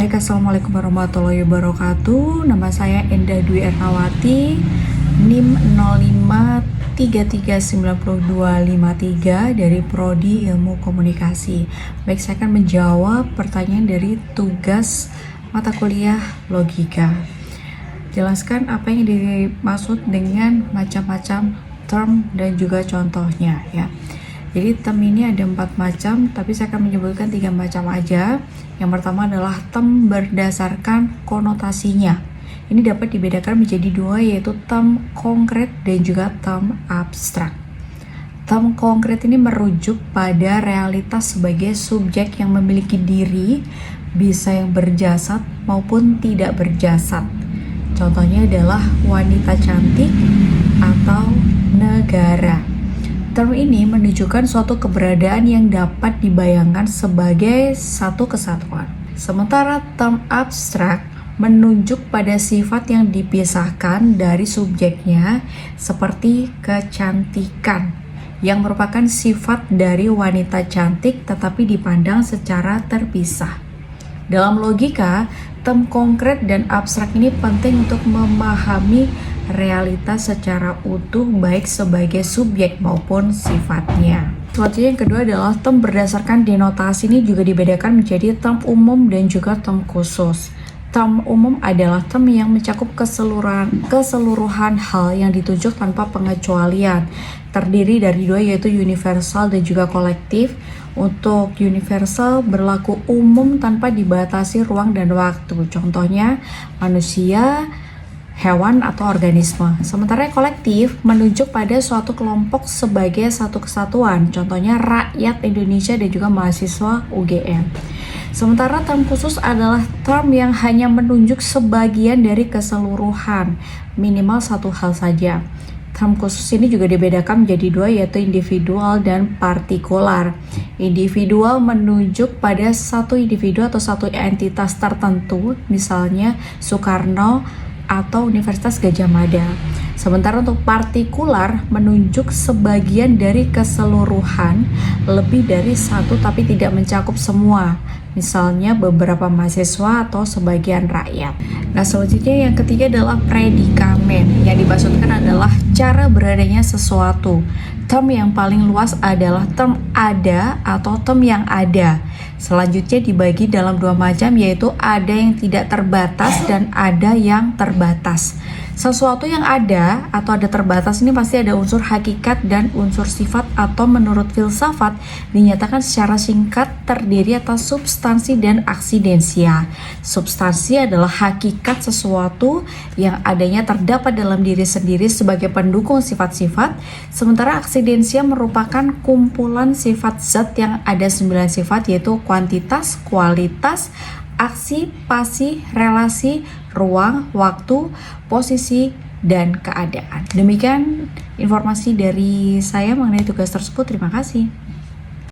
Assalamualaikum warahmatullahi wabarakatuh. Nama saya Endah Dwi Ernawati, NIM 05339253 dari Prodi Ilmu Komunikasi. Baik, saya akan menjawab pertanyaan dari tugas mata kuliah logika. Jelaskan apa yang dimaksud dengan macam-macam term dan juga contohnya ya. Jadi term ini ada 4 macam, tapi saya akan menyebutkan 3 macam aja. Yang pertama adalah term berdasarkan konotasinya. Ini dapat dibedakan menjadi 2, yaitu term konkret dan juga term abstrak. Term konkret ini merujuk pada realitas sebagai subjek yang memiliki diri, bisa yang berjasad maupun tidak berjasad. Contohnya adalah wanita cantik atau negara. Term ini menunjukkan suatu keberadaan yang dapat dibayangkan sebagai satu kesatuan. Sementara term abstrak menunjuk pada sifat yang dipisahkan dari subjeknya, seperti kecantikan, yang merupakan sifat dari wanita cantik tetapi dipandang secara terpisah. Dalam logika, term konkret dan abstrak ini penting untuk memahami realitas secara utuh, baik sebagai subjek maupun sifatnya. Selanjutnya yang kedua adalah term berdasarkan denotasi. Ini juga dibedakan menjadi term umum dan juga term khusus. Term umum adalah term yang mencakup keseluruhan hal yang ditunjuk tanpa pengecualian. Terdiri dari 2, yaitu universal dan juga kolektif. Untuk universal berlaku umum tanpa dibatasi ruang dan waktu. Contohnya manusia, hewan atau organisme. Sementara kolektif menunjuk pada suatu kelompok sebagai satu kesatuan. Contohnya rakyat Indonesia dan juga mahasiswa UGM. Sementara term khusus adalah term yang hanya menunjuk sebagian dari keseluruhan, minimal satu hal saja. Term khusus ini juga dibedakan menjadi 2, yaitu individual dan partikular. Individual menunjuk pada satu individu atau satu entitas tertentu, misalnya Soekarno atau Universitas Gadjah Mada. Sementara untuk partikular menunjuk sebagian dari keseluruhan, lebih dari satu tapi tidak mencakup semua, misalnya beberapa mahasiswa atau sebagian rakyat. Nah, selanjutnya yang ketiga adalah predikamen. Yang dimaksudkan adalah cara beradanya sesuatu. Term yang paling luas adalah term ada atau term yang ada. Selanjutnya dibagi dalam 2 macam, yaitu ada yang tidak terbatas dan ada yang terbatas. Sesuatu yang ada atau ada terbatas ini pasti ada unsur hakikat dan unsur sifat, atau menurut filsafat dinyatakan secara singkat terdiri atas substansi dan aksidensia. Substansi adalah hakikat sesuatu yang adanya terdapat dalam diri sendiri sebagai pendukung sifat-sifat, sementara aksidensia merupakan kumpulan sifat zat yang ada 9 sifat, yaitu kuantitas, kualitas, aksi, pasi, relasi, ruang, waktu, posisi, dan keadaan. Demikian informasi dari saya mengenai tugas tersebut. Terima kasih.